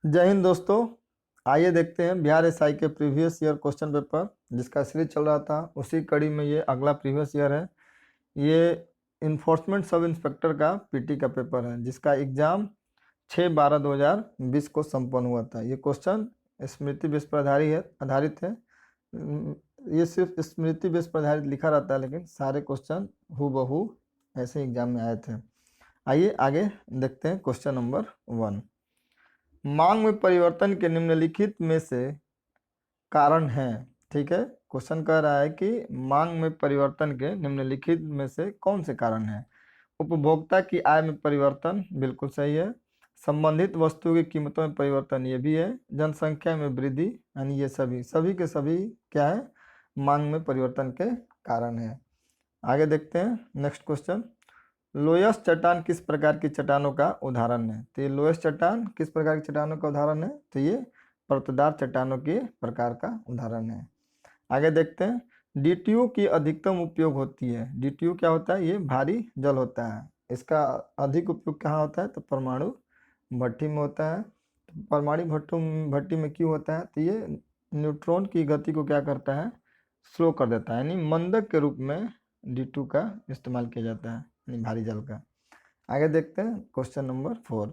जय हिंद दोस्तों। आइए देखते हैं बिहार एसआई के प्रीवियस ईयर क्वेश्चन पेपर जिसका सीरीज चल रहा था, उसी कड़ी में ये अगला प्रीवियस ईयर है। ये इन्फोर्समेंट सब इंस्पेक्टर का पीटी का पेपर है जिसका एग्जाम 6/12/2020 को संपन्न हुआ था। ये क्वेश्चन स्मृति बेस पर आधारित है। ये सिर्फ स्मृति बेस पर आधारित लिखा रहता है, लेकिन सारे क्वेश्चन हूबहू ऐसे एग्जाम में आए थे। आइए आगे देखते हैं क्वेश्चन नंबर 1। मांग में परिवर्तन के निम्नलिखित में से कारण है। ठीक है, क्वेश्चन कह रहा है कि मांग में परिवर्तन के निम्नलिखित में से कौन से कारण है। उपभोक्ता की आय में परिवर्तन, बिल्कुल सही है। संबंधित वस्तुओं की कीमतों में परिवर्तन, ये भी है। जनसंख्या में वृद्धि, यानी ये सभी के सभी क्या है, मांग में परिवर्तन के कारण है। आगे देखते हैं नेक्स्ट क्वेश्चन। लोयस चट्टान किस प्रकार की चट्टानों का उदाहरण है। तो ये लोयस चट्टान किस प्रकार की चट्टानों का उदाहरण है, तो ये परतदार चट्टानों के प्रकार का उदाहरण है। आगे देखते हैं। डीटीयू की अधिकतम उपयोग होती है। डीटीयू क्या होता है, ये भारी जल होता है। इसका अधिक उपयोग कहाँ होता है, तो परमाणु भट्टी में होता है। परमाणु भट्टी में क्यों होता है, तो ये न्यूट्रॉन की गति को क्या करता है, स्लो कर देता है, यानी मंदक के रूप में D2 का इस्तेमाल किया जाता है, यानी भारी जल का। आगे देखते हैं क्वेश्चन नंबर 4।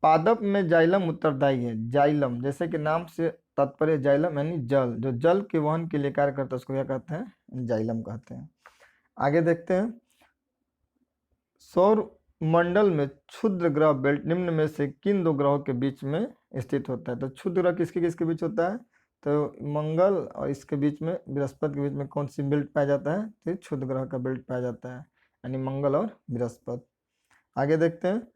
पादप में जाइलम उत्तरदायी है। जाइलम जैसे कि नाम से तात्पर्य जाइलम यानी जल, जो जल के वहन के लिए कार्य करता है उसको क्या कहते हैं, जाइलम कहते हैं। आगे देखते हैं। सौर मंडल में क्षुद्र ग्रह बेल्ट निम्न में से किन दो ग्रहों के बीच में स्थित होता है। तो क्षुद्र ग्रह किसके किसके बीच होता है, तो मंगल और इसके बीच में बृहस्पति के बीच में कौन सी बेल्ट पाया जाता है, तो क्षुद्र ग्रह का बेल्ट पाया जाता है, यानी मंगल और बृहस्पति। आगे देखते हैं।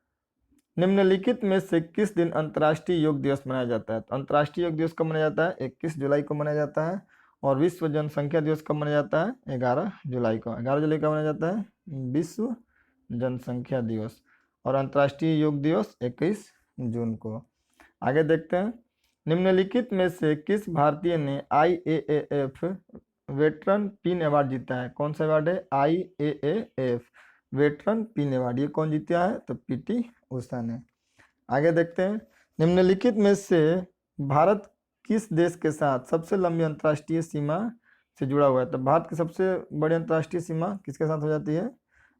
निम्नलिखित में से किस दिन अंतर्राष्ट्रीय योग दिवस मनाया जाता है। तो अंतर्राष्ट्रीय योग दिवस कब मनाया जाता है, 21 जुलाई को मनाया जाता है। और विश्व जनसंख्या दिवस कब मनाया जाता है, 11 जुलाई को। 11 जुलाई का मनाया जाता है विश्व जनसंख्या दिवस, और अंतर्राष्ट्रीय योग दिवस 21 जून को। आगे देखते हैं। निम्नलिखित में से किस भारतीय ने IAAF वेटरन पिन अवार्ड जीता है। कौन सा अवार्ड है, IAAF वेटरन पिन अवार्ड, ये कौन जीता है, तो PT उषा ने। आगे देखते हैं। निम्नलिखित में से भारत किस देश के साथ सबसे लंबी अंतर्राष्ट्रीय सीमा से जुड़ा हुआ है। तो भारत की सबसे बड़ी अंतर्राष्ट्रीय सीमा किसके साथ हो जाती है,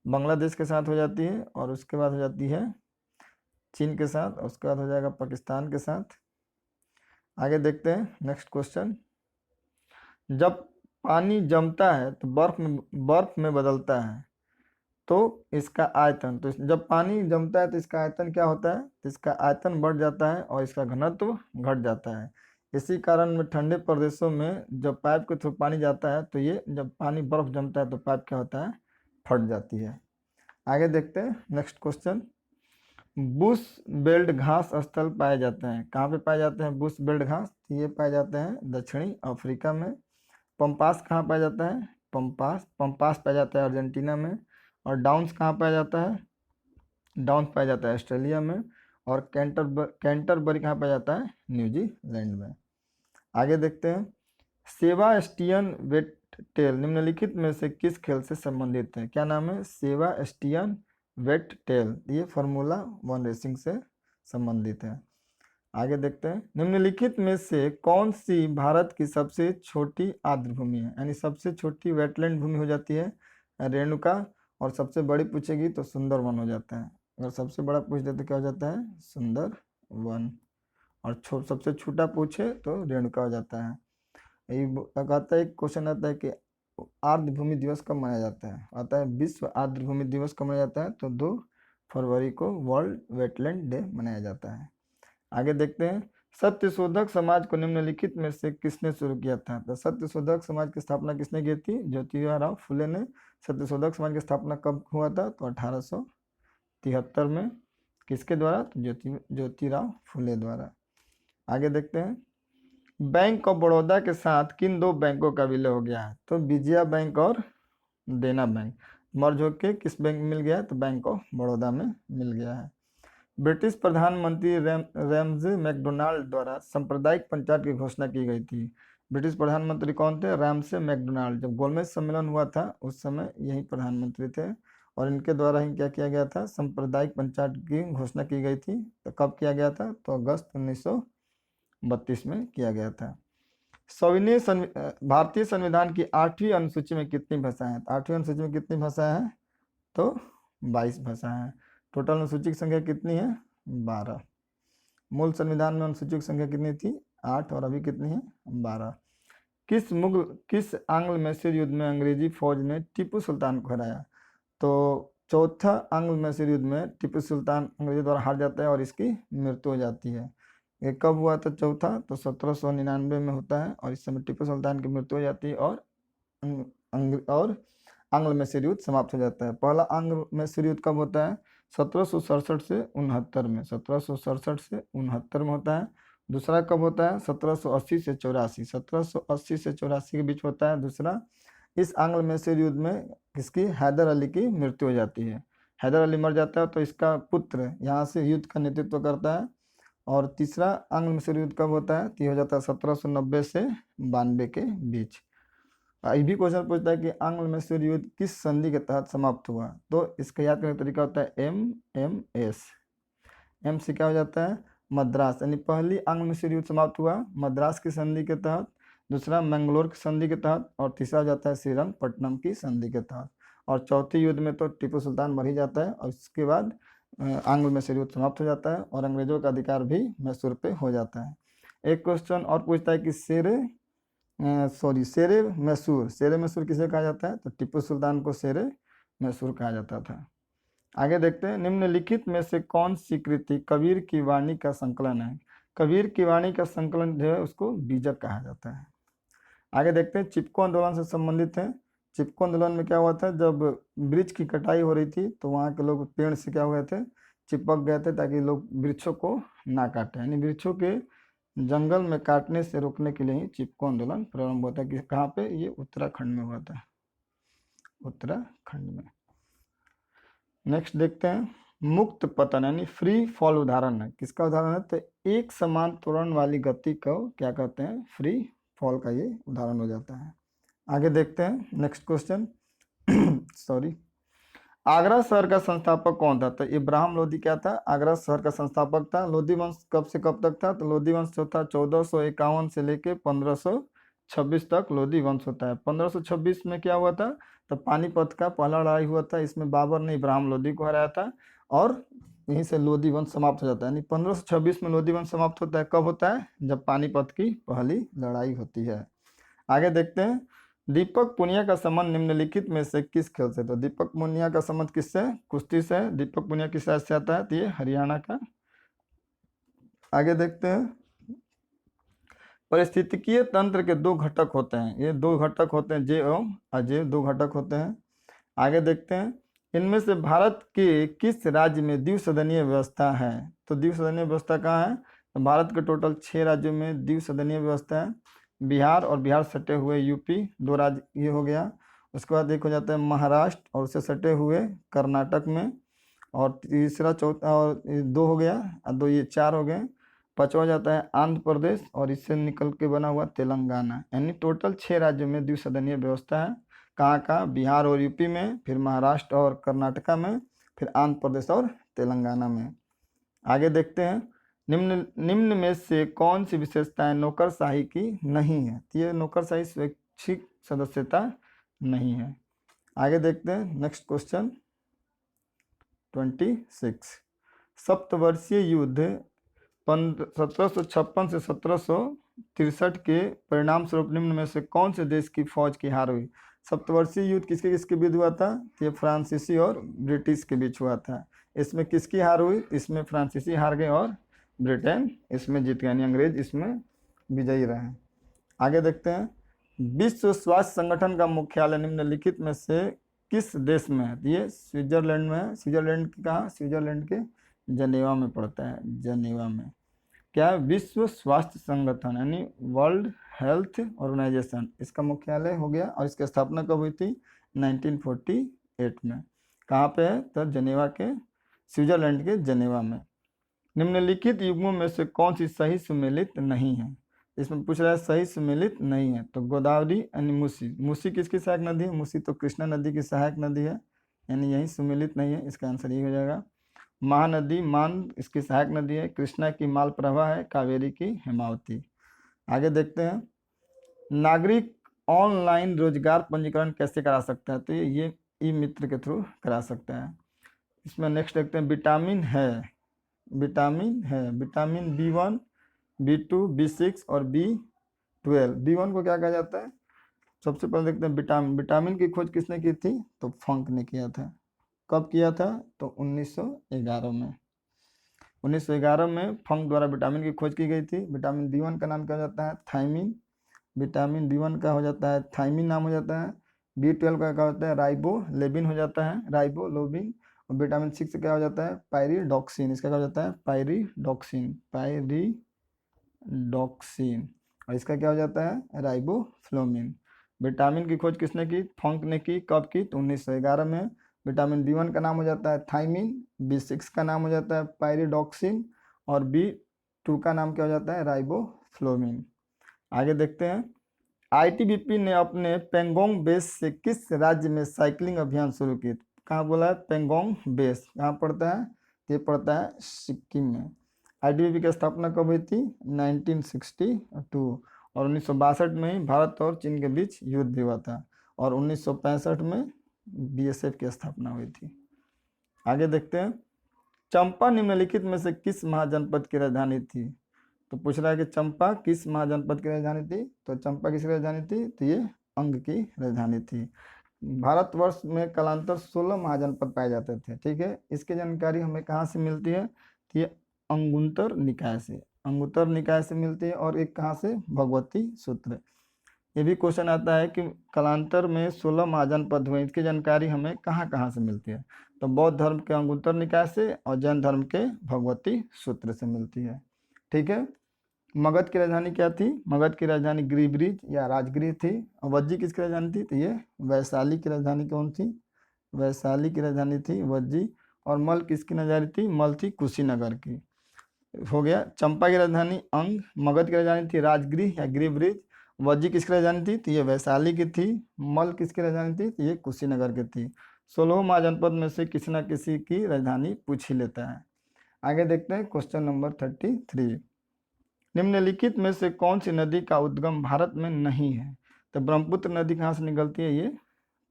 बांग्लादेश के साथ हो जाती है, और उसके बाद हो जाती है चीन के साथ, और उसके बाद हो जाएगा पाकिस्तान के साथ। आगे देखते हैं नेक्स्ट क्वेश्चन। जब पानी जमता है तो बर्फ में बदलता है, तो इसका आयतन, तो जब पानी जमता है तो इसका आयतन क्या होता है, तो इसका आयतन बढ़ जाता है और इसका घनत्व घट जाता है। इसी कारण में ठंडे प्रदेशों में जब पाइप के थ्रू पानी जाता है तो ये जब पानी बर्फ जमता है तो पाइप क्या होता है, फट जाती है। आगे देखते हैं नेक्स्ट क्वेश्चन। बुश बेल्ट घास स्थल पाए जाते हैं। कहाँ पे पाए जाते हैं बुश बेल्ट घास, ये पाए जाते हैं दक्षिणी अफ्रीका में। पंपास कहाँ पाया जाता है, पंपास पाया जाता है अर्जेंटीना में। और डाउन्स कहाँ पाया जाता है, डाउन्स पाया जाता है ऑस्ट्रेलिया में। और कैंटरबरी कहाँ पाया जाता है, न्यूजीलैंड में। आगे देखते हैं। सेबास्टियन वेटटेल निम्नलिखित में से किस खेल से संबंधित है। क्या नाम है, सेबास्टियन वेटटेल, ये फार्मूला 1 रेसिंग से संबंधित है। आगे देखते हैं। निम्नलिखित में से कौन सी भारत की सबसे छोटी आर्द्र भूमि है, यानी सबसे छोटी वेटलैंड भूमि हो जाती है रेणुका, और सबसे बड़ी पूछेगी तो सुंदरवन हो जाता है। अगर सबसे बड़ा पूछ दे तो क्या हो जाता है, सुंदरवन, और सबसे छोटा पूछे तो रेणुका हो जाता है। यही कहता है, एक क्वेश्चन आता है कि आर्द्र भूमि दिवस कब मनाया जाता है, आता है विश्व आर्द्र भूमि दिवस कब मनाया जाता है, तो 2 फरवरी को वर्ल्ड वेटलैंड डे मनाया जाता है। आगे देखते हैं। सत्यशोधक समाज को निम्नलिखित में से किसने शुरू किया था। तो सत्यशोधक समाज की स्थापना किसने की थी, ज्योतिराव फुले ने। सत्यशोधक समाज की स्थापना कब हुआ था, तो 1873 में। किसके द्वारा, तो ज्योतिराव फुले द्वारा। आगे देखते हैं। बैंक ऑफ बड़ौदा के साथ किन 2 बैंकों का विलय हो गया है। तो विजया बैंक और देना बैंक मर्ज होकर किस बैंक में मिल गया है, तो बैंक ऑफ बड़ौदा में मिल गया है। ब्रिटिश प्रधानमंत्री रैमजे मैकडोनाल्ड द्वारा सांप्रदायिक पंचायत की घोषणा की गई थी। ब्रिटिश प्रधानमंत्री कौन थे, रैमसे मैकडोनाल्ड। जब गोलमेज सम्मेलन हुआ था उस समय यही प्रधानमंत्री थे, और इनके द्वारा ही क्या किया गया था, सांप्रदायिक पंचायत की घोषणा की गई थी। तो कब किया गया था, तो अगस्त 1932 में किया गया था। भारतीय संविधान की 8वीं अनुसूची में कितनी भाषाएं हैं, तो 8वीं अनुसूची में कितनी भाषाएं हैं, तो 22 भाषाएं हैं। टोटल अनुसूची की संख्या कितनी है, 12। मूल संविधान में अनुसूची की संख्या कितनी थी, 8, और अभी कितनी है, 12। किस आंग्ल मैसूर युद्ध में अंग्रेजी फौज ने टीपू सुल्तान को हराया, तो चौथा आंग्ल मैसूर युद्ध में टीपू सुल्तान अंग्रेजों द्वारा हार जाता है और इसकी मृत्यु हो जाती है। ये कब हुआ था चौथा, तो 1799 में होता है, और इस समय टीपू सुल्तान की मृत्यु हो जाती है और आंग्ल मैसूर युद्ध समाप्त हो जाता है। पहला आंग्ल मैसूर युद्ध कब होता है, 1767 से 69 में, 1767 से 69 में होता है। दूसरा कब होता है, 1780 से 84, 1780 से 84 के बीच होता है दूसरा। इस आंग्ल मैसूर युद्ध में किसकी, हैदर अली की मृत्यु हो जाती है। हैदर अली मर जाता है तो इसका पुत्र यहाँ से युद्ध का नेतृत्व करता है। और तीसरा आंग्ल मैसूर युद्ध कब होता है, तो ये हो जाता है 1790 से 92 के बीच। ये भी क्वेश्चन पूछता है कि आंग्ल मैसूर युद्ध किस संधि के तहत समाप्त हुआ, तो इसका याद करने का तरीका होता है MS। एम से क्या हो जाता है, मद्रास, यानी पहली आंग्ल मैसूर युद्ध समाप्त हुआ मद्रास की संधि के तहत, दूसरा मैंगलोर की संधि के तहत, और तीसरा हो जाता है श्रीरंगपट्टनम की संधि के तहत। और चौथी युद्ध में तो टीपू सुल्तान मर ही जाता है, और उसके बाद आंग्ल मैसूर युद्ध समाप्त हो जाता है और अंग्रेजों का अधिकार भी मैसूर पे हो जाता है। एक क्वेश्चन और पूछता है कि शेरे मैसूर किसे कहा जाता है, तो टीपू सुल्तान को शेरे मैसूर कहा जाता था। आगे देखते हैं, निम्नलिखित में से कौन सी कृति कबीर की वाणी का संकलन है। कबीर की वाणी का संकलन जो है उसको बीजक कहा जाता है। आगे देखते हैं, चिपको आंदोलन से संबंधित है। चिपको आंदोलन में क्या हुआ था, जब वृक्ष की कटाई हो रही थी तो वहाँ के लोग पेड़ से क्या हुए थे, चिपक गए थे, ताकि लोग वृक्षों को ना काटें, यानी वृक्षों के जंगल में काटने से रोकने के लिए ही चिपको आंदोलन प्रारंभ हुआ था। कि कहाँ पे, ये उत्तराखंड में हुआ था, उत्तराखंड में। नेक्स्ट देखते हैं, मुक्त पतन यानी फ्री फॉल उदाहरण है, किसका उदाहरण है, तो एक समान त्वरण वाली गति को क्या कहते हैं, फ्री फॉल का ये उदाहरण हो जाता है। आगे देखते हैं नेक्स्ट क्वेश्चन सॉरी, आगरा शहर का संस्थापक कौन था, तो इब्राहिम लोदी क्या था, आगरा शहर का संस्थापक था। लोदी वंश कब से कब तक था, तो लोदी वंश जो था 1451 से लेके 1526 तक लोदी वंश होता है। 1526 में क्या हुआ था, तो पानीपत का पहला लड़ाई हुआ था, इसमें बाबर ने इब्राहिम लोदी को हराया था, और यहीं से लोदी वंश समाप्त हो जाता है। यानी 1526 में लोदी वंश समाप्त होता है, कब होता है, जब पानीपत की पहली लड़ाई होती है। आगे देखते हैं, दीपक पुनिया का संबंध निम्नलिखित में से किस खेल से, तो दीपक पुनिया का संबंध किससे, कुश्ती से। दीपक पुनिया किस राज्य से आता है, तो ये हरियाणा का। आगे देखते हैं, परिस्थितिकीय तंत्र के 2 घटक होते हैं, ये 2 घटक होते हैं, जैव एवं अजैव 2 घटक होते हैं। आगे देखते हैं, इनमें से भारत के किस राज्य में द्विसदनीय व्यवस्था है, तो द्विसदनीय व्यवस्था कहाँ है, तो भारत के टोटल 6 राज्यों में द्विसदनीय व्यवस्था है। बिहार और बिहार सटे हुए यूपी 2 राज्य ये हो गया। उसके बाद एक हो जाता है महाराष्ट्र और उससे सटे हुए कर्नाटक में, और तीसरा चौथा और 2 हो गया, और 2 ये 4 हो गए। 5वां हो जाता है आंध्र प्रदेश और इससे निकल के बना हुआ तेलंगाना, यानी टोटल 6 राज्यों में द्विसदनीय व्यवस्था है। कहाँ कहाँ, बिहार और यूपी में, फिर महाराष्ट्र और कर्नाटका में, फिर आंध्र प्रदेश और तेलंगाना में। आगे देखते हैं, निम्न में से कौन सी विशेषताएं नौकरशाही की नहीं है, तो ये नौकरशाही स्वैच्छिक सदस्यता नहीं है। आगे देखते हैं नेक्स्ट क्वेश्चन 26, सप्तवर्षीय युद्ध 1756 से 1763 के परिणाम स्वरूप निम्न में से कौन से देश की फौज की हार हुई। सप्तवर्षीय युद्ध किसके किसके बीच हुआ था, ये फ्रांसीसी और ब्रिटिश के बीच हुआ था। इसमें किसकी हार हुई, इसमें फ्रांसीसी हार गए और ब्रिटेन इसमें जीत गया, यानी अंग्रेज इसमें विजयी रहे। आगे देखते हैं, विश्व स्वास्थ्य संगठन का मुख्यालय निम्नलिखित में से किस देश में है, ये स्विट्जरलैंड में है। स्विट्जरलैंड कहाँ, स्विट्जरलैंड के जनेवा में पड़ता है, जनेवा में। क्या, विश्व स्वास्थ्य संगठन यानी वर्ल्ड हेल्थ ऑर्गेनाइजेशन, इसका मुख्यालय हो गया, और इसकी स्थापना कब हुई थी, 1948 में। कहाँ पे है, तो जनेवा के, स्विट्जरलैंड के जनेवा में। निम्नलिखित युग्मों में से कौन सी सही सुमेलित नहीं है, इसमें पूछ रहा है सही सुमेलित नहीं है, तो गोदावरी यानी मूसी। मूसी किसकी सहायक नदी है, मूसी तो कृष्णा नदी की सहायक नदी है, यानी यही सुमेलित नहीं है, इसका आंसर ये हो जाएगा। महानदी मान इसकी सहायक नदी है, कृष्णा की माल प्रवाह है, कावेरी की हेमावती। आगे देखते हैं, नागरिक ऑनलाइन रोजगार पंजीकरण कैसे करा सकता है? तो ये ई मित्र के थ्रू करा सकता है। इसमें नेक्स्ट देखते हैं, विटामिन है, विटामिन B1, B2, B6 और B12। B1 को क्या कहा जाता है? सबसे पहले देखते हैं विटामिन की खोज किसने की थी? तो फंक ने किया था। कब किया था? तो 1911 में। 1911 में फंक द्वारा विटामिन की खोज की गई थी। विटामिन B1 का नाम क्या हो जाता है? थायमिन। विटामिन B1 का हो जाता है थायमिन नाम हो जाता है। B12 का क्या होता है? राइबोलेबिन हो जाता है, राइबोलोबिन। और विटामिन 6 क्या हो जाता है? पायरिडॉक्सिन। इसका क्या हो जाता है? पायरिडॉक्सिन। और इसका क्या हो जाता है? राइबोफ्लोमिन। विटामिन की खोज किसने की? फंक ने की। कब की? तो 1911 में। विटामिन B1 का नाम हो जाता है थायमिन, B6 का नाम हो जाता है पायरिडॉक्सिन और B2 का नाम क्या हो जाता है? राइबोफ्लोमिन। आगे देखते हैं, आईटीबीपी ने अपने पेंगोंग बेस से किस राज्य में साइकिलिंग अभियान शुरू की? कहाँ बोला है? पेंगोंग बेस कहाँ पड़ता है? ये पड़ता है सिक्किम में। आईटीबीपी की स्थापना कब हुई थी? 1962। और 1962 में ही भारत और चीन के बीच युद्ध भी हुआ था। और 1965 में बीएसएफ की स्थापना हुई थी। आगे देखते हैं, चंपा निम्नलिखित में से किस महाजनपद की राजधानी थी? तो पूछ रहा है कि चंपा किस महाजनपद की राजधानी थी? तो चंपा किसकी राजधानी थी? तो ये अंग की राजधानी थी। भारतवर्ष में कालांतर 16 महाजनपद पाए जाते थे, ठीक है। इसकी जानकारी हमें कहाँ से मिलती है? तो ये अंगुत्तर निकाय से, अंगुत्तर निकाय से मिलती है। और एक कहाँ से? भगवती सूत्र। ये भी क्वेश्चन आता है कि कालांतर में 16 महाजनपद हुए, इसकी जानकारी हमें कहाँ कहाँ से मिलती है? तो बौद्ध धर्म के अंगुत्तर निकाय से और जैन धर्म के भगवती सूत्र से मिलती है, ठीक है। मगध की राजधानी क्या थी? मगध की राजधानी गिरिब्रिज या राजगृह थी। और वज्जी किसकी राजधानी थी? तो ये वैशाली की राजधानी कौन थी? वैशाली की राजधानी थी वज्जी। और मल किसकी राजधानी थी? मल थी कुशीनगर की। हो गया। चंपा की राजधानी अंग, मगध की राजधानी थी राजगृह या गिरिब्रिज। वज्जी किसकी राजधानी थी? तो ये वैशाली की थी। मल किसकी राजधानी थी? तो ये कुशीनगर की थी। 16 महाजनपद में से किसी न किसी की राजधानी पूछ ही लेता है। आगे देखते हैं क्वेश्चन नंबर 33। निम्नलिखित में से कौन सी नदी का उद्गम भारत में नहीं है? तो ब्रह्मपुत्र नदी कहाँ से निकलती है? ये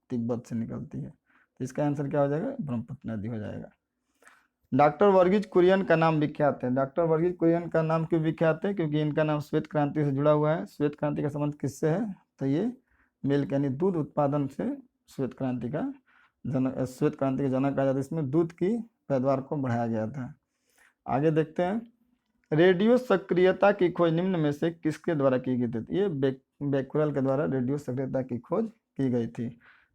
तिब्बत से निकलती है। तो इसका आंसर क्या हो जाएगा? ब्रह्मपुत्र नदी हो जाएगा। डॉक्टर वर्गीज कुरियन का नाम विख्यात है। डॉक्टर वर्गीज कुरियन का नाम क्यों विख्यात है? क्योंकि इनका नाम श्वेत क्रांति से जुड़ा हुआ है। श्वेत क्रांति का संबंध किससे है? तो ये मिल्क यानी दूध उत्पादन से श्वेत क्रांति का श्वेत क्रांति के जनक कहा जाता है। इसमें दूध की पैदावार को बढ़ाया गया था। आगे देखते हैं, रेडियो सक्रियता की खोज निम्न में से किसके द्वारा की गई थी? ये बेक्वेल के द्वारा रेडियो सक्रियता की खोज की गई थी।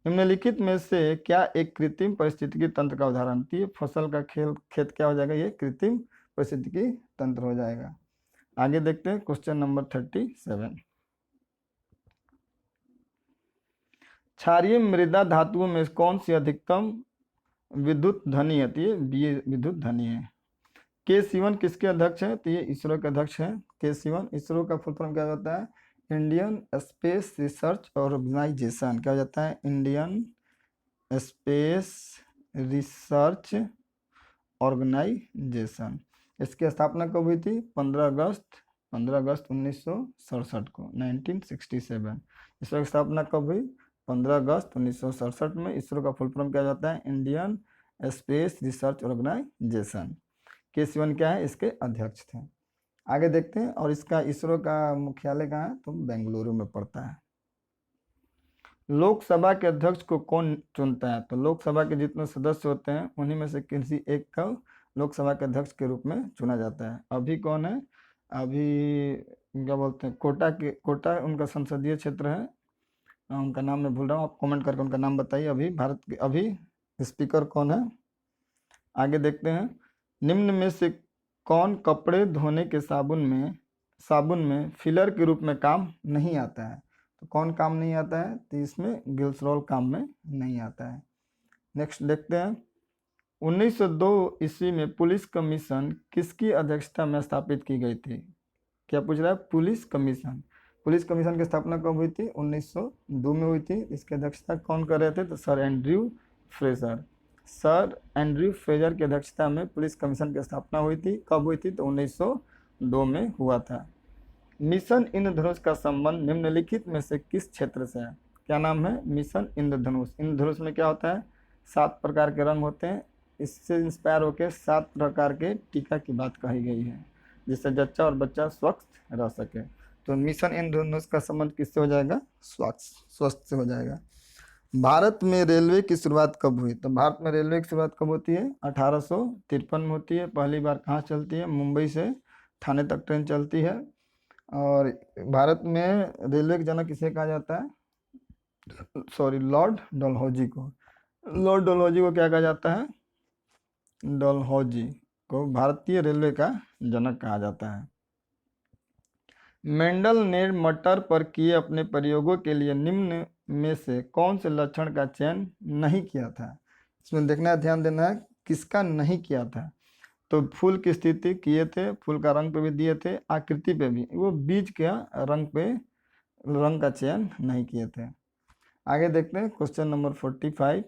निम्नलिखित में से क्या एक कृत्रिम पारिस्थितिकी तंत्र का उदाहरण थी? फसल का खेत क्या हो जाएगा? ये कृत्रिम पारिस्थितिकी तंत्र हो जाएगा। आगे देखते हैं क्वेश्चन नंबर 37। क्षारीय मृदा धातुओं में कौन सी अधिकतम विद्युत धनी है? तो ये विद्युत धनी है। K-Sivan किसके अध्यक्ष हैं? तो ये इसरो के अध्यक्ष हैं। K-Sivan इसरो का फुल फॉर्म क्या होता है? Indian space research organisation. क्या हो जाता है? Indian space research organisation. इसकी स्थापना कब हुई थी? 15 अगस्त 1967 को, 1967। इसरो की स्थापना कब हुई? 15 अगस्त 1967 में। इसरो का फुल फॉर्म क्या जाता है? Indian space research organisation. K-Sivan क्या है? इसके अध्यक्ष थे। आगे देखते हैं, और इसका इसरो का मुख्यालय कहाँ है? तो बेंगलुरु में पड़ता है। लोकसभा के अध्यक्ष को कौन चुनता है? तो लोकसभा के जितने सदस्य होते हैं उन्हीं में से किसी एक का लोकसभा के अध्यक्ष के रूप में चुना जाता है। अभी कौन है? अभी क्या बोलते हैं, कोटा उनका संसदीय क्षेत्र है। उनका नाम मैं भूल रहा हूँ, आप कमेंट करके उनका नाम बताइए। अभी भारत के अभी स्पीकर कौन है? आगे देखते हैं, निम्न में से कौन कपड़े धोने के साबुन में फिलर के रूप में काम नहीं आता है? तो कौन काम नहीं आता है? तो इसमें ग्लिसरॉल काम में नहीं आता है। नेक्स्ट देखते हैं, 1902 ईस्वी में पुलिस कमीशन किसकी अध्यक्षता में स्थापित की गई थी? क्या पूछ रहा है? Police commission. पुलिस कमीशन की स्थापना कब हुई थी? 1902 में हुई थी। इसकी अध्यक्षता कौन कर रहे थे? तो sir Andrew Fraser. Sir Andrew Fraser की अध्यक्षता में पुलिस कमीशन की स्थापना हुई थी। कब हुई थी? तो 1902 में हुआ था। मिशन इंद्रधनुष का संबंध निम्नलिखित में से किस क्षेत्र से है? क्या नाम है? मिशन इंद्रधनुष। इंद्रधनुष में क्या होता है? 7 प्रकार के रंग होते हैं। इससे इंस्पायर होकर 7 प्रकार के टीका की बात कही गई है, जिससे जच्चा और बच्चा स्वस्थ रह सके। तो मिशन इंद्रधनुष का संबंध किससे हो जाएगा? स्वस्थ से हो जाएगा। भारत में रेलवे की शुरुआत कब हुई? तो भारत में रेलवे की शुरुआत कब होती है? 1853 में होती है। पहली बार कहाँ चलती है? मुंबई से ठाणे तक ट्रेन चलती है। और भारत में रेलवे के जनक किसे कहा जाता है? सॉरी, लॉर्ड डलहौजी को। लॉर्ड डलहौजी को क्या कहा जाता है? डलहौजी को भारतीय रेलवे का जनक कहा जाता है। मेंडल ने मटर पर किए अपने प्रयोगों के लिए निम्न में से कौन से लक्षण का चयन नहीं किया था? इसमें देखना, ध्यान देना है किसका नहीं किया था। तो फूल की स्थिति किए थे, फूल का रंग पे भी दिए थे, आकृति पे भी, वो बीज का रंग पे रंग का चयन नहीं किए थे। आगे देखते हैं क्वेश्चन नंबर 45।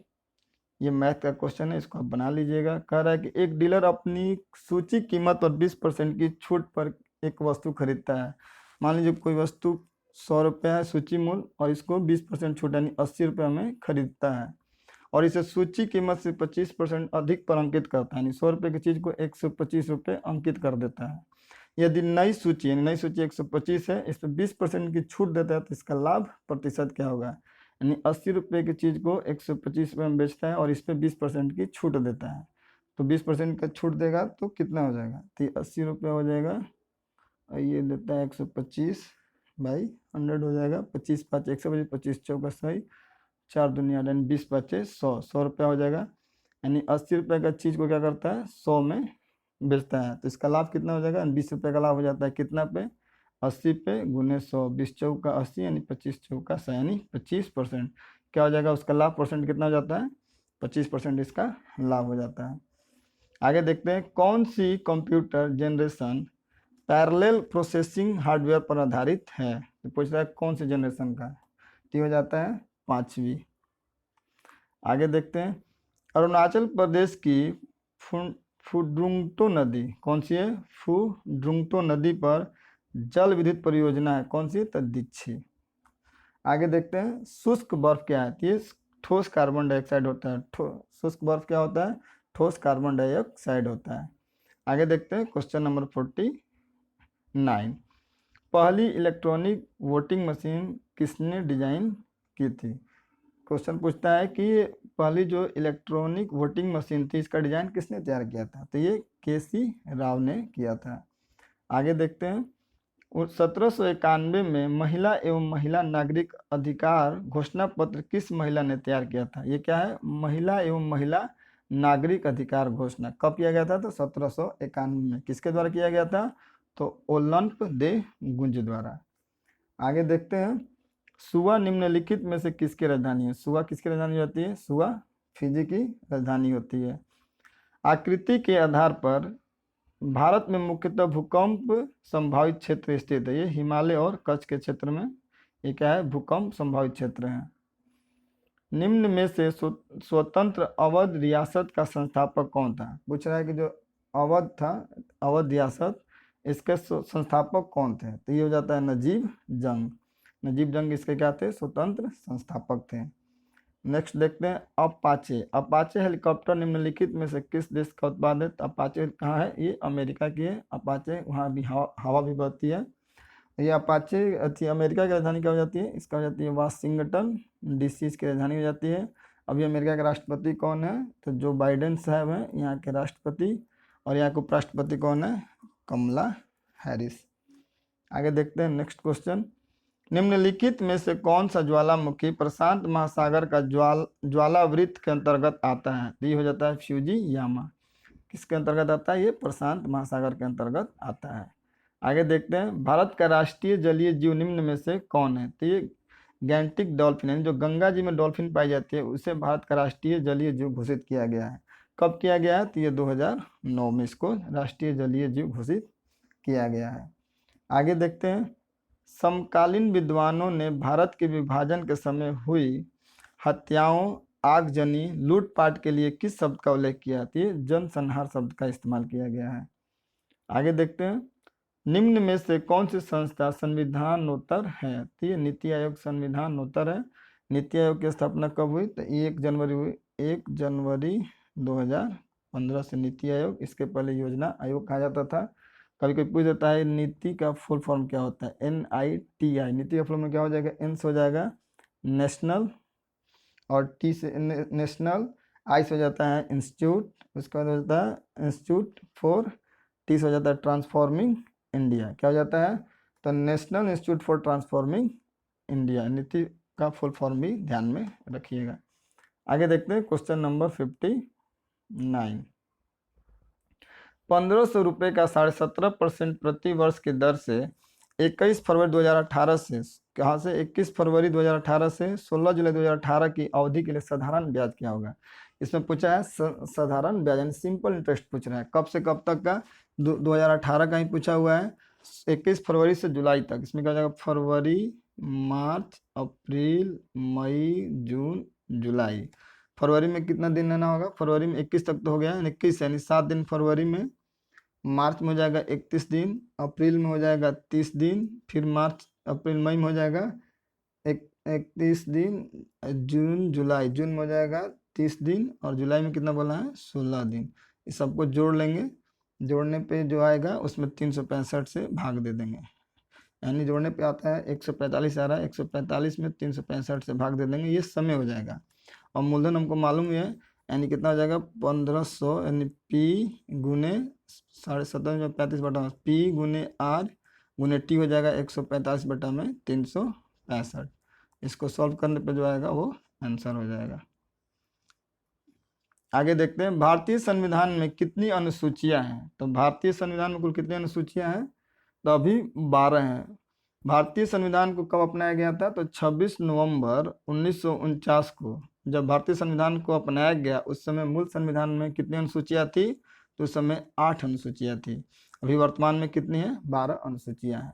ये मैथ का क्वेश्चन है, इसको आप बना लीजिएगा। कह रहा है कि एक डीलर अपनी सूची कीमत और 20% की छूट पर एक वस्तु खरीदता है। मान लीजिए कोई वस्तु 100 रुपये है सूची मूल्य, और इसको 20% छूट यानी 80 रुपये में खरीदता है, और इसे सूची कीमत से 25% अधिक पर अंकित करता है, यानी 100 रुपये की चीज़ को 125 रुपये अंकित कर देता है। यदि नई सूची 125 है, इस पर 20% की छूट देता है, तो इसका लाभ प्रतिशत क्या होगा? यानी 80 रुपये की चीज़ को 125 रुपये में बेचता है और इस पर 20% की छूट देता है, तो 20% का छूट देगा तो कितना हो जाएगा? तो 80 रुपये हो जाएगा, और ये देता है 125 बाई 100 हो जाएगा। 25 5 125, 25 चौका सही, 4 दुनिया यानी 20 बचे 100 रुपया हो जाएगा। यानी 80 रुपये का चीज़ को क्या करता है? 100 में बेचता है, तो इसका लाभ कितना हो जाएगा? 20 रुपये का लाभ हो जाता है। कितना पे? 80 पे गुने 100, 20 चौका 80 यानी 25 चौका 100, यानी 25% क्या हो जाएगा? उसका लाभ परसेंट कितना हो जाता है? 25% इसका लाभ हो जाता है। आगे देखते हैं, कौन सी computer generation parallel processing hardware पर आधारित है? तो पूछ रहा है कौन सी जनरेशन का? तो हो जाता है 5वीं। आगे देखते हैं, अरुणाचल प्रदेश की फुड्रुंगतो नदी कौन सी है? फुड्रुंगतो नदी पर जल विद्युत परियोजना है, कौन सी? तो दीक्षी। आगे देखते हैं, शुष्क बर्फ क्या है? ये ठोस कार्बन डाइऑक्साइड होता है। शुष्क बर्फ क्या होता है? ठोस कार्बन डाइऑक्साइड होता है। आगे देखते हैं क्वेश्चन नंबर 49। पहली इलेक्ट्रॉनिक वोटिंग मशीन किसने डिजाइन की थी? क्वेश्चन पूछता है कि पहली जो इलेक्ट्रॉनिक वोटिंग मशीन थी, इसका डिजाइन किसने तैयार किया था? तो ये के.सी. राव ने किया था। आगे देखते हैं, 1791 में महिला एवं महिला नागरिक अधिकार घोषणा पत्र किस महिला ने तैयार किया था? ये क्या है? महिला एवं महिला नागरिक अधिकार घोषणा कब किया गया था? तो 1791 में। किसके द्वारा किया गया था? तो ओलंप दे गुंज द्वारा। आगे देखते हैं, सुवा निम्नलिखित में से किसकी राजधानी है? सुवा किसकी राजधानी होती है? सुवा फिजी की राजधानी होती है। आकृति के आधार पर भारत में मुख्यतः भूकंप संभावित क्षेत्र स्थित है। ये हिमालय और कच्छ के क्षेत्र में ये क्या है? भूकंप संभावित क्षेत्र है। निम्न में से स्वतंत्र अवध रियासत का संस्थापक कौन था? पूछ रहा है कि जो अवध था, अवध रियासत, इसके संस्थापक कौन थे? तो ये हो जाता है नजीब जंग। नजीब जंग इसके क्या थे? स्वतंत्र संस्थापक थे। नेक्स्ट देखते हैं, अपाचे। अपाचे हेलीकॉप्टर निम्नलिखित में से किस देश का उत्पाद है? तो अपाचे कहाँ है? ये अमेरिका की है। अपाचे वहाँ भी हवा भी बहती है। ये अपाचे अच्छी अमेरिका की राजधानी क्या हो जाती है? इसका हो जाती है वाशिंगटन डीसी इसकी राजधानी हो जाती है। अभी अमेरिका के राष्ट्रपति कौन है? तो जो बाइडेन साहब हैं यहाँ के राष्ट्रपति, और यहाँ के उपराष्ट्रपति कौन है? कमला हैरिस। आगे देखते हैं नेक्स्ट क्वेश्चन, निम्नलिखित में से कौन सा ज्वालामुखी प्रशांत महासागर का ज्वालावृत्त के अंतर्गत आता है? तो ये हो जाता है फ्यूजीयामा। किसके अंतर्गत आता है? ये प्रशांत महासागर के अंतर्गत आता है। आगे देखते हैं, भारत का राष्ट्रीय जलीय जीव निम्न में से कौन है? तो ये गैंटिक डॉल्फिन है। जो गंगा जी में डॉल्फिन पाई जाती है उसे भारत का राष्ट्रीय जलीय जीव घोषित किया गया है। कब किया गया है? तो ये 2009 में इसको राष्ट्रीय जलीय जीव घोषित किया गया है। आगे देखते हैं, समकालीन विद्वानों ने भारत के विभाजन के समय हुई हत्याओं आगजनी लूटपाट के लिए किस शब्द का उल्लेख किया? तो ये जनसंहार शब्द का इस्तेमाल किया गया है। आगे देखते हैं, निम्न में से कौन सी संस्था संविधानोत्तर है? तो ये नीति आयोग संविधानोत्तर है। नीति आयोग की स्थापना कब हुई? तो 1 जनवरी हुई, 1 जनवरी 2015 से नीति आयोग। इसके पहले योजना आयोग कहा जाता था। कभी कभी पूछ जाता है नीति का फुल फॉर्म क्या होता है? NITI। नीति का फुल फॉर्म क्या हो जाएगा? N से हो जाएगा नेशनल, और T से नेशनल, I से हो जाता है इंस्टीट्यूट, उसके बाद हो जाता है इंस्टीट्यूट फॉर, T से हो जाता है ट्रांसफॉर्मिंग इंडिया। क्या हो जाता है? तो national institute for transforming India. नीति का फुल फॉर्म भी ध्यान में रखिएगा। आगे देखते हैं क्वेश्चन नंबर 59। 1500 रुपये का 17.5% प्रति वर्ष की दर से 21 फरवरी 2018 से, कहाँ से? 21 फरवरी 2018 से 16 जुलाई 2018 की अवधि के लिए साधारण ब्याज क्या होगा? इसमें पूछा है साधारण ब्याज यानी सिंपल इंटरेस्ट पूछ रहा है। कब से कब तक का? 2018 का ही पूछा हुआ है, 21 फरवरी से जुलाई तक। इसमें क्या हो जाएगा? फरवरी, मार्च, अप्रैल, मई, जून, जुलाई। फरवरी में कितना दिन लेना होगा? फरवरी में 21 तक तो हो गया, 21 यानी 7 दिन फरवरी में। मार्च में हो जाएगा 31 दिन, अप्रैल में हो जाएगा 30 दिन, फिर मार्च अप्रैल मई में हो जाएगा 31 दिन, जून जुलाई, जून में हो जाएगा 30 दिन, और जुलाई में कितना बोला है? 16 दिन। इस सबको जोड़ लेंगे, जोड़ने पे जो आएगा उसमें 365 से भाग दे देंगे, यानी जोड़ने पे आता है 145 आ रहा है, 145 में 365 से भाग दे देंगे, ये समय हो जाएगा। और मूलधन हमको मालूम है, यानी कितना हो जाएगा? 1500, यानी P गुने 17.35 P गुने R गुने T हो जाएगा 145 बटा में 365। इसको सॉल्व करने पे जो आएगा वो आंसर हो जाएगा। आगे देखते हैं, भारतीय संविधान में कितनी अनुसूचियां हैं? तो भारतीय संविधान में कुल कितनी अनुसूचियां हैं? तो अभी 12 हैं। भारतीय संविधान को कब अपनाया गया था? तो 26 नवंबर 1949 को जब भारतीय संविधान को अपनाया गया, उस समय मूल संविधान में कितनी अनुसूचियां थी? तो उस समय 8 अनुसूचियां थी। अभी वर्तमान में कितनी है? 12 अनुसूचियां हैं।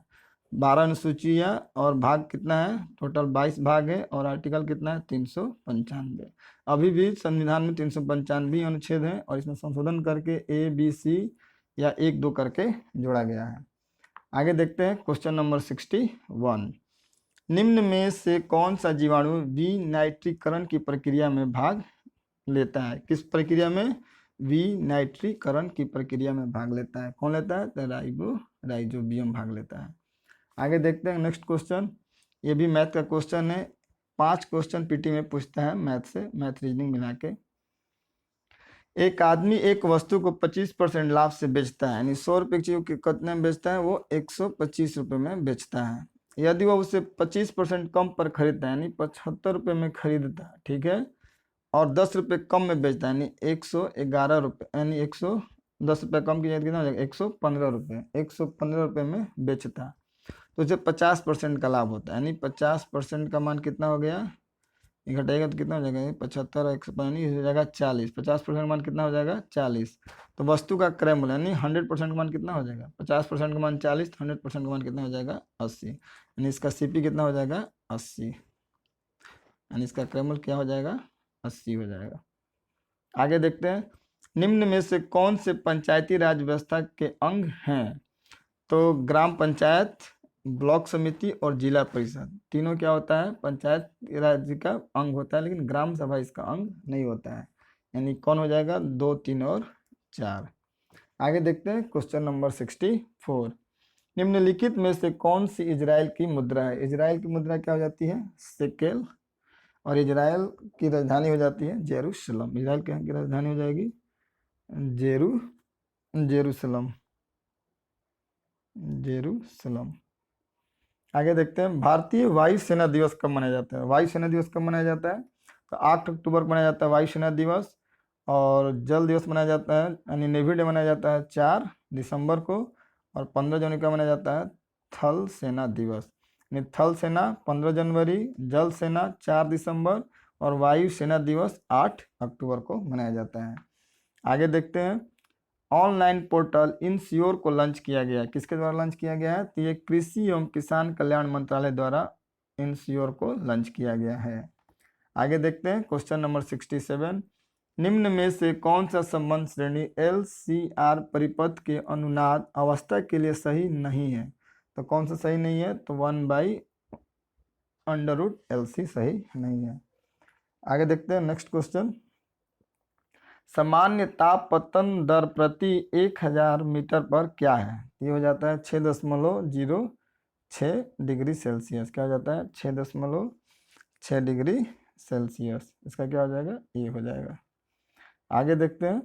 12 अनुसूचियां, और भाग कितना है? टोटल 22 भाग है, और आर्टिकल कितना है? 395। अभी भी संविधान में 395 अनुच्छेद हैं, और इसमें संशोधन करके ABC या 1-2 करके जोड़ा गया है। आगे देखते हैं क्वेश्चन नंबर 61। निम्न में से कौन सा जीवाणु विनाइट्रीकरण की प्रक्रिया में भाग लेता है? किस प्रक्रिया में? विनाइट्रीकरण की प्रक्रिया में भाग लेता है। कौन लेता है? तो राइजोबियम भाग लेता है। आगे देखते हैं नेक्स्ट क्वेश्चन। ये भी मैथ का क्वेश्चन है। 5 क्वेश्चन पीटी में पूछता है मैथ से, मैथ रीजनिंग मिला के। एक आदमी एक वस्तु को 25% लाभ से बेचता है, यानी 100 रुपये की चीज को कितने में बेचता है? वो 125 रुपये में बेचता है। यदि वो उसे 25% कम पर खरीदता है, यानी 75 रुपये में खरीदता है, ठीक है, और 10 रुपये कम में बेचता है, यानी 111 रुपये, यानी 110 रुपये कम की जगह कितना हो जाएगा? 115 रुपये, 115 रुपये में बेचता है, तो उसे 50% का लाभ होता है, यानी 50% का मान कितना हो गया? घटेगा तो कितना हो जाएगा? 75 और 115 हो जाएगा 40। 50% का मान कितना हो जाएगा? 40। तो वस्तु का क्रय मूल्य यानी 100% का मान कितना हो जाएगा? 50% का मान 40, 100% का मान कितना हो जाएगा? 80। यानी इसका CP कितना हो जाएगा? 80। यानी इसका क्रय मूल्य क्या हो जाएगा? 80 हो जाएगा। आगे देखते हैं, निम्न में से कौन से पंचायती राज व्यवस्था के अंग हैं? तो ग्राम पंचायत, ब्लॉक समिति और जिला परिषद, तीनों क्या होता है? पंचायत राज्य का अंग होता है, लेकिन ग्राम सभा इसका अंग नहीं होता है। यानी कौन हो जाएगा? 2, 3 और 4। आगे देखते हैं क्वेश्चन नंबर 64। निम्नलिखित में से कौन सी इजराइल की मुद्रा है? इजराइल की मुद्रा क्या हो जाती है? शेकेल। और इजराइल की राजधानी हो जाती है जेरूशलम। इजराइल की राजधानी हो जाएगी जेरूशलम। आगे देखते हैं, भारतीय वायुसेना दिवस कब मनाया जाता है? वायुसेना दिवस कब मनाया जाता है? तो 8 अक्टूबर को मनाया जाता है वायुसेना दिवस। और जल दिवस मनाया जाता है, यानी नेवी डे मनाया जाता है 4 दिसंबर को। और 15 जनवरी का मनाया जाता है थल सेना दिवस। यानी थल सेना 15 जनवरी, जल सेना 4 दिसंबर, और वायुसेना दिवस 8 अक्टूबर को मनाया जाता है। आगे देखते हैं, ऑनलाइन पोर्टल इंश्योर को लॉन्च किया गया। किसके द्वारा लॉन्च किया गया है? तो ये कृषि एवं किसान कल्याण मंत्रालय द्वारा इंश्योर को लॉन्च किया गया है। आगे देखते हैं क्वेश्चन नंबर 67। निम्न में से कौन सा संबंध श्रेणी LCR परिपथ के अनुनाद अवस्था के लिए सही नहीं है? तो कौन सा सही नहीं है? तो 1/√LC सही नहीं है। आगे देखते हैं नेक्स्ट क्वेश्चन। सामान्य तापपतन दर प्रति 1000 मीटर पर क्या है? ये हो जाता है 6.06 डिग्री सेल्सियस। क्या हो जाता है? 6.6 डिग्री सेल्सियस। इसका क्या हो जाएगा? ये हो जाएगा। आगे देखते हैं।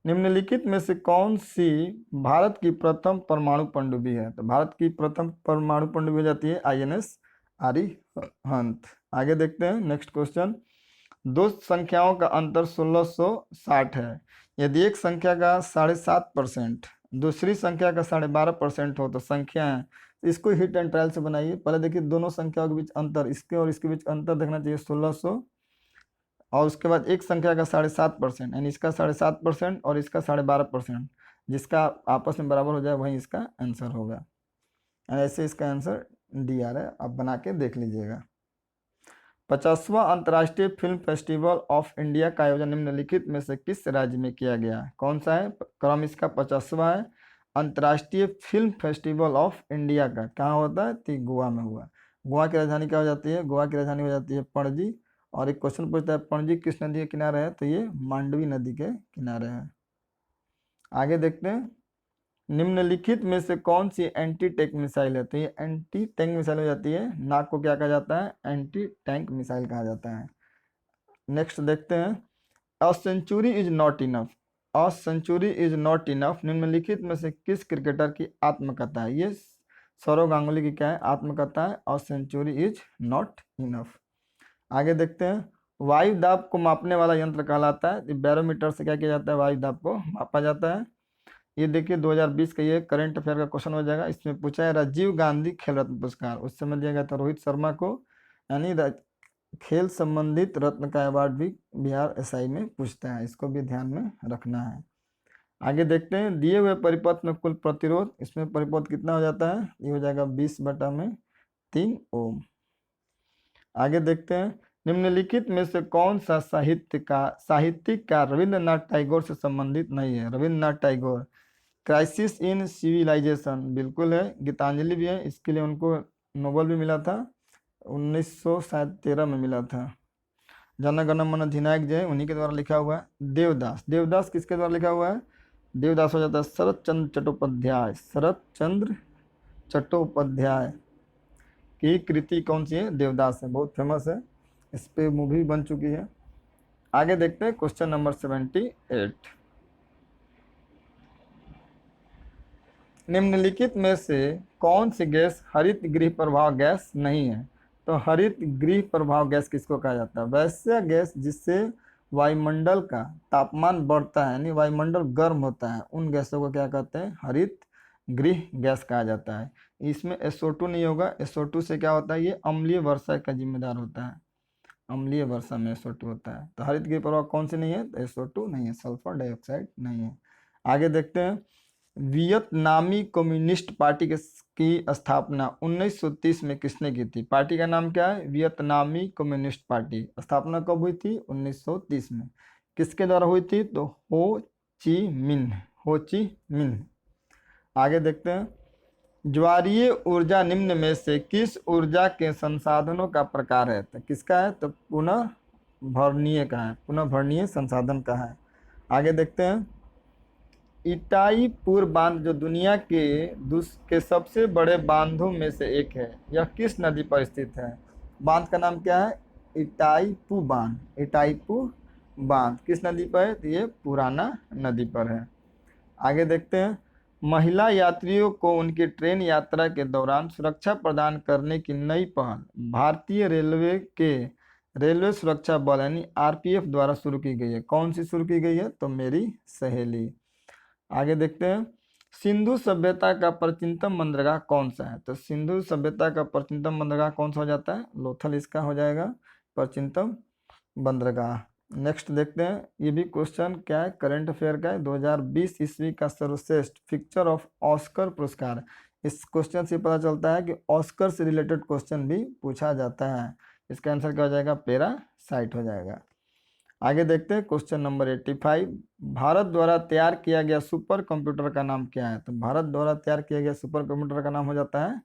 निम्नलिखित में से कौन सी भारत की प्रथम परमाणु पनडुब्बी है? तो भारत की प्रथम परमाणु पनडुब्बी हो जाती है INS अरिहंत। आगे देखते हैं नेक्स्ट क्वेश्चन। दो संख्याओं का अंतर 1660 है। यदि एक संख्या का 7.5% दूसरी संख्या का 12.5% हो तो संख्या है। इसको हिट एंड ट्रायल से बनाइए। पहले देखिए दोनों संख्याओं के बीच अंतर, इसके और इसके बीच अंतर देखना चाहिए 1600, और उसके बाद एक संख्या का 7.5% यानी इसका 7.5% और इसका 12.5%, जिसका आपस में बराबर हो जाए वही इसका आंसर होगा। ऐसे इसका आंसर डी आ रहा है। आप बना के देख लीजिएगा। 50वां अंतर्राष्ट्रीय फिल्म फेस्टिवल ऑफ इंडिया का आयोजन निम्नलिखित में से किस राज्य में किया गया? कौन सा है? क्रम इसका 50वां है। अंतर्राष्ट्रीय फिल्म फेस्टिवल ऑफ इंडिया का कहाँ होता है? तो गोवा में हुआ। गोवा की राजधानी क्या हो जाती है? गोवा की राजधानी हो जाती है पणजी। और एक क्वेश्चन पूछता है पणजी किस नदी के किनारे है? तो ये मांडवी नदी के किनारे है। आगे देखते हैं। निम्नलिखित में से कौन सी एंटी टैंक मिसाइल है? तो ये एंटी टैंक मिसाइल हो जाती है। नाक को क्या कहा जाता है? एंटी टैंक मिसाइल कहा जाता है। नेक्स्ट देखते हैं। A century is not enough. A century is not enough निम्नलिखित में से किस क्रिकेटर की आत्मकथा है? ये सौरव गांगुली की क्या है? आत्मकथा है। A century is not enough. आगे देखते हैं। वायु दाब को मापने वाला यंत्र कहलाता है। बैरोमीटर से क्या किया जाता है? वायु दाब को मापा जाता है। ये देखिए 2020 का ये करंट अफेयर का क्वेश्चन हो जाएगा। इसमें पूछा है राजीव गांधी खेल रत्न पुरस्कार उस समय दिया गया था रोहित शर्मा को, यानी खेल संबंधित रत्न का अवार्ड भी बिहार SI में पूछता है। इसको भी ध्यान में रखना है। आगे देखते हैं। दिए हुए परिपथ में कुल प्रतिरोध, इसमें परिपथ कितना हो जाता है? ये हो जाएगा 20/3 ओम। आगे देखते हैं। निम्नलिखित में से कौन सा साहित्यिक का रविंद्रनाथ टैगोर से संबंधित नहीं है? Rabindranath Tagore crisis in civilisation बिल्कुल है। गीतांजलि भी है, इसके लिए उनको नोबेल भी मिला था 1913 में मिला था। जन गण मन अधिनायक जय उन्हीं के द्वारा लिखा हुआ है। देवदास, देवदास किसके द्वारा लिखा हुआ है? देवदास हो जाता है शरत चंद्र चट्टोपाध्याय। शरत चंद्र चट्टोपाध्याय की कृति कौन सी है? देवदास है, बहुत फेमस है। इस पे मूवी बन चुकी है। आगे देखते हैं क्वेश्चन नंबर 78। निम्नलिखित में से कौन सी गैस हरित गृह प्रभाव गैस नहीं है? तो हरित गृह प्रभाव गैस किसको कहा जाता है? वैसे गैस जिससे वायुमंडल का तापमान बढ़ता है यानी वायुमंडल गर्म होता है, उन गैसों को क्या कहते हैं? हरित गृह गैस कहा जाता है। इसमें SO2 नहीं होगा। SO2 से क्या होता है? ये अम्लीय वर्षा का जिम्मेदार होता है। अम्लीय वर्षा में SO2 होता है। तो हरित गृह प्रभाव कौन सी नहीं है? तो SO2 नहीं है, सल्फर डाइऑक्साइड नहीं है। आगे देखते हैं। वियतनामी कम्युनिस्ट पार्टी की स्थापना 1930 में किसने की थी? पार्टी का नाम क्या है? वियतनामी कम्युनिस्ट पार्टी। स्थापना कब हुई थी? 1930 में। किसके द्वारा हुई थी? तो हो ची मिन्ह, हो ची मिन्ह। आगे देखते हैं। ज्वारीय ऊर्जा निम्न में से किस ऊर्जा के संसाधनों का प्रकार है? तो किसका है? तो पुनः भरणीय का है, पुनः भरणीय संसाधन का है। आगे देखते हैं। इटाईपुर बांध जो दुनिया के सबसे बड़े बांधों में से एक है, यह किस नदी पर स्थित है? बांध का नाम क्या है? इटाईपू बांध। इटाईपू बांध किस नदी पर है? तो ये पुराना नदी पर है। आगे देखते हैं। महिला यात्रियों को उनकी ट्रेन यात्रा के दौरान सुरक्षा प्रदान करने की नई पहल भारतीय रेलवे के रेलवे सुरक्षा बल यानी RPF द्वारा शुरू की गई है। कौन सी शुरू की गई है? तो मेरी सहेली। आगे देखते हैं। सिंधु सभ्यता का प्राचीनतम बंदरगाह कौन सा है? तो सिंधु सभ्यता का प्राचीनतम बंदरगाह कौन सा हो जाता है? लोथल इसका हो जाएगा प्राचीनतम बंदरगाह। नेक्स्ट देखते हैं। ये भी क्वेश्चन क्या है? करंट अफेयर का है। 2020 ईस्वी का सर्वश्रेष्ठ पिक्चर ऑफ ऑस्कर पुरस्कार। इस क्वेश्चन से पता चलता है कि ऑस्कर से रिलेटेड क्वेश्चन भी पूछा जाता है। इसका आंसर क्या हो जाएगा, पैरासाइट हो जाएगा। आगे देखते हैं क्वेश्चन नंबर 85। भारत द्वारा तैयार किया गया सुपर कंप्यूटर का नाम क्या है? तो भारत द्वारा तैयार किया गया सुपर कंप्यूटर का नाम हो जाता है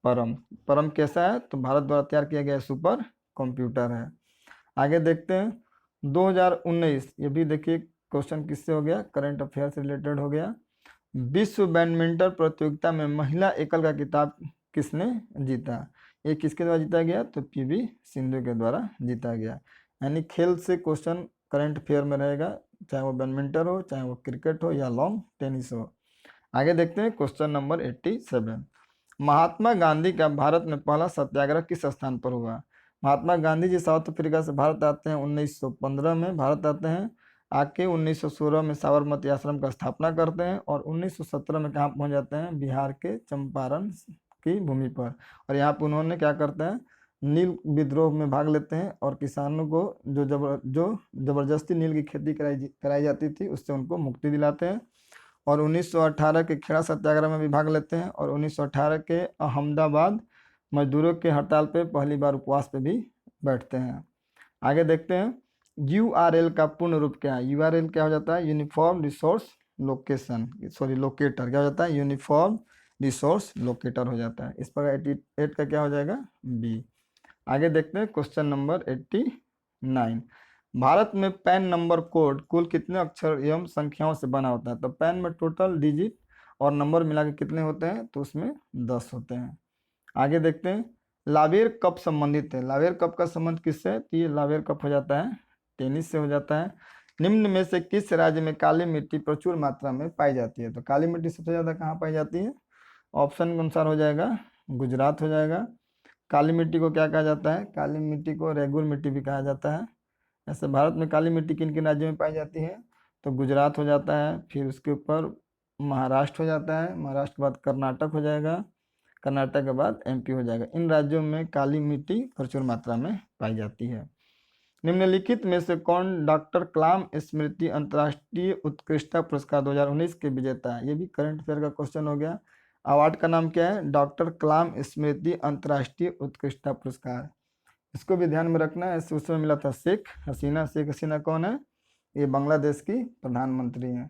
परम। परम कैसा है? तो भारत द्वारा तैयार किया गया सुपर कंप्यूटर है। आगे देखते हैं 2019, ये भी देखिए क्वेश्चन किससे हो गया, करंट अफेयर से रिलेटेड हो गया। विश्व बैडमिंटन प्रतियोगिता में महिला एकल का खिताब किसने जीता? ये किसके द्वारा जीता गया? तो पीवी सिंधु के द्वारा जीता गया। यानी खेल से क्वेश्चन करंट अफेयर में रहेगा, चाहे वो बैडमिंटन हो, चाहे वो क्रिकेट हो या लॉन्ग टेनिस हो। आगे देखते हैं क्वेश्चन नंबर 87। महात्मा गांधी का भारत में पहला सत्याग्रह किस स्थान पर हुआ? महात्मा गांधी जी साउथ अफ्रीका से भारत आते हैं, 1915 में भारत आते हैं। आके 1916 में साबरमती आश्रम का स्थापना करते हैं और 1917 में कहाँ पहुँच जाते हैं? बिहार के चंपारण की भूमि पर। और यहाँ पर उन्होंने क्या करते हैं, नील विद्रोह में भाग लेते हैं और किसानों को जो जबरदस्ती नील की खेती कराई जाती थी उससे उनको मुक्ति दिलाते हैं। और 1918 के खेड़ा सत्याग्रह में भी भाग लेते हैं और 1918 के अहमदाबाद मजदूरों के हड़ताल पे पहली बार उपवास पे भी बैठते हैं। आगे देखते हैं URL का पूर्ण रूप क्या है? URL क्या हो जाता है? Uniform resource location, sorry locator क्या हो जाता है? यूनिफॉर्म रिसोर्स लोकेटर हो जाता है। इस पर 88 का क्या हो जाएगा? बी। आगे देखते हैं क्वेश्चन नंबर 89। भारत में पैन नंबर कोड कुल कितने अक्षर एवं संख्याओं से बना होता है? तो पैन में टोटल डिजिट और नंबर मिला के कितने होते हैं? तो उसमें 10 होते हैं। आगे देखते हैं लावेर कप संबंधित है। लावेर कप का संबंध किससे है? तो ये लावेर कप हो जाता है टेनिस से हो जाता है। निम्न में से किस राज्य में काली मिट्टी प्रचुर मात्रा में पाई जाती है? तो काली मिट्टी सबसे ज़्यादा कहाँ पाई जाती है? ऑप्शन के अनुसार हो जाएगा गुजरात हो जाएगा। काली मिट्टी को क्या कहा जाता है? काली मिट्टी को रेगुर मिट्टी भी कहा जाता है। ऐसे भारत में काली मिट्टी किन किन राज्यों में पाई जाती है? तो गुजरात हो जाता है, फिर उसके ऊपर महाराष्ट्र हो जाता है, महाराष्ट्र के बाद कर्नाटक हो जाएगा, कर्नाटक के बाद MP हो जाएगा। इन राज्यों में काली मिट्टी प्रचुर मात्रा में पाई जाती है। निम्नलिखित में से कौन डॉक्टर कलाम स्मृति अंतर्राष्ट्रीय उत्कृष्टता पुरस्कार 2019 के विजेता है? ये भी करंट अफेयर का क्वेश्चन हो गया। अवार्ड का नाम क्या है? डॉक्टर कलाम स्मृति अंतर्राष्ट्रीय उत्कृष्टता पुरस्कार। इसको भी ध्यान में रखना है। उसमें मिला था शेख हसीना। शेख हसीना कौन है? ये बांग्लादेश की प्रधानमंत्री हैं।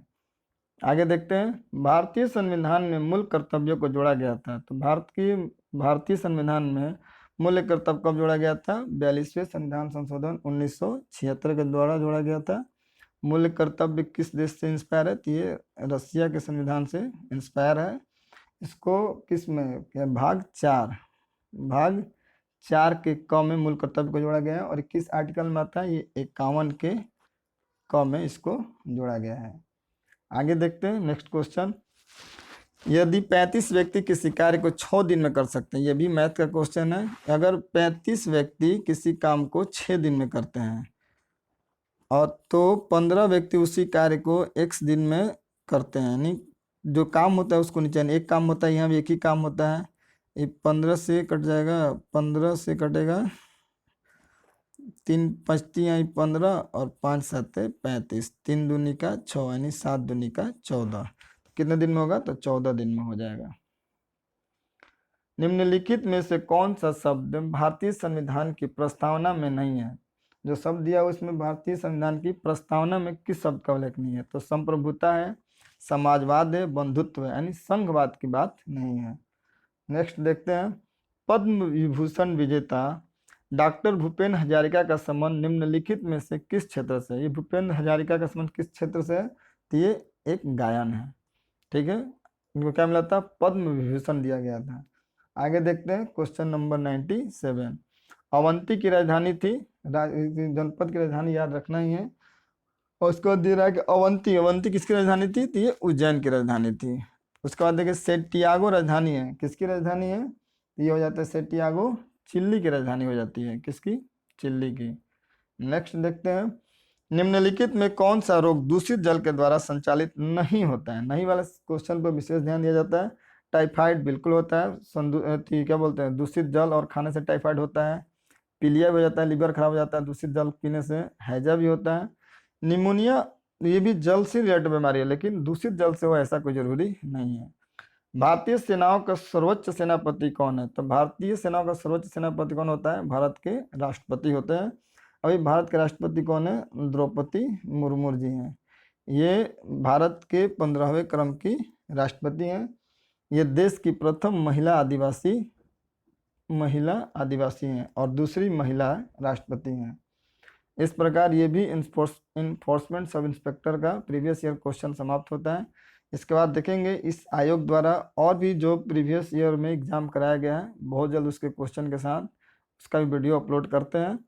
आगे देखते हैं भारतीय संविधान में मूल कर्तव्यों को जोड़ा गया था। तो भारतीय संविधान में मूल कर्तव्य कब जोड़ा गया था? 42वें संविधान संशोधन 1976 के द्वारा जोड़ा गया था। मूल कर्तव्य किस देश से इंस्पायर है? तो ये रसिया के संविधान से इंस्पायर है। इसको किस में? भाग 4 के क में मूल कर्तव्य को जोड़ा गया है और किस आर्टिकल में आता है? ये 51 के क में इसको जोड़ा गया है। आगे देखते हैं नेक्स्ट क्वेश्चन। यदि 35 व्यक्ति किसी कार्य को 6 दिन में कर सकते हैं, ये भी मैथ का क्वेश्चन है। अगर 35 व्यक्ति किसी काम को 6 दिन में करते हैं और तो 15 व्यक्ति उसी कार्य को x दिन में करते हैं, यानी जो काम होता है उसको नीचे, एक काम होता है, यहाँ भी एक ही काम होता है। ये 15 से कट जाएगा, 15 से कटेगा 3 पचती आई 15 और 5 7 35, 3 दूनी का 6 यानी 7 दूनी का 14। कितने दिन में होगा? तो 14 दिन में हो जाएगा। निम्नलिखित में से कौन सा शब्द भारतीय संविधान की प्रस्तावना में नहीं है? जो शब्द दिया है उसमें भारतीय संविधान की प्रस्तावना में किस शब्द का उल्लेख नहीं है? तो संप्रभुता है, समाजवाद है, बंधुत्व है, यानी संघवाद की बात नहीं है। नेक्स्ट देखते हैं पद्म विभूषण विजेता डॉक्टर भूपेन हजारिका का संबंध निम्नलिखित में से किस क्षेत्र से? ये भूपेन हजारिका का संबंध किस क्षेत्र से है? तो ये एक गायन है। ठीक है, इनको क्या मिला था? पद्म विभूषण दिया गया था। आगे देखते हैं क्वेश्चन नंबर 97। अवंती की राजधानी थी, जनपद की राजधानी याद रखना ही है। और उसके बाद दे रहा है कि अवंती किसकी राजधानी थी? तो ये उज्जैन की राजधानी थी। उसके बाद देखिए सेंटियागो राजधानी है, किसकी राजधानी है? ये हो जाता है सेंटियागो चिली की राजधानी हो जाती है। किसकी? चिली की। नेक्स्ट देखते हैं निम्नलिखित में कौन सा रोग दूषित जल के द्वारा संचालित नहीं होता है? नहीं वाले क्वेश्चन पर विशेष ध्यान दिया जाता है। टाइफाइड बिल्कुल होता है, क्या बोलते हैं, दूषित जल और खाने से टाइफाइड होता है। पीलिया भी हो जाता है, लीवर खराब हो जाता है दूषित जल पीने से। हैजा भी होता है। निमोनिया ये भी जल से रिलेटेड बीमारी है, लेकिन दूषित जल से हो ऐसा कोई जरूरी नहीं है। भारतीय सेनाओं का सर्वोच्च सेनापति कौन है? तो भारतीय सेनाओं का सर्वोच्च सेनापति कौन होता है? भारत के राष्ट्रपति होते हैं। अभी भारत के राष्ट्रपति कौन है? द्रौपदी मुर्मू जी हैं। ये भारत के 15वें क्रम की राष्ट्रपति हैं। ये देश की प्रथम महिला आदिवासी हैं और दूसरी महिला राष्ट्रपति हैं। इस प्रकार ये भी इन्फोर्समेंट सब इंस्पेक्टर का प्रीवियस ईयर क्वेश्चन समाप्त होता है। इसके बाद देखेंगे इस आयोग द्वारा और भी जो प्रीवियस ईयर में एग्जाम कराया गया है, बहुत जल्द उसके क्वेश्चन के साथ उसका भी वीडियो अपलोड करते हैं।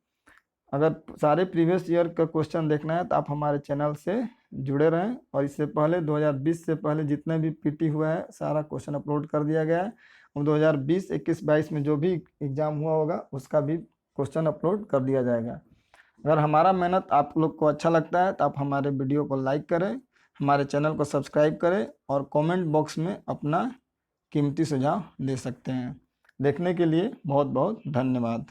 अगर सारे प्रीवियस ईयर का क्वेश्चन देखना है तो आप हमारे चैनल से जुड़े रहें। और इससे पहले 2020 से पहले जितने भी पीटी हुआ है सारा क्वेश्चन अपलोड कर दिया गया है। और 2020, 21, 22 में जो भी एग्ज़ाम हुआ होगा उसका भी क्वेश्चन अपलोड कर दिया जाएगा। अगर हमारा मेहनत आप लोग को अच्छा लगता है तो आप हमारे वीडियो को लाइक करें, हमारे चैनल को सब्सक्राइब करें और कमेंट बॉक्स में अपना कीमती सुझाव दे सकते हैं। देखने के लिए बहुत बहुत धन्यवाद।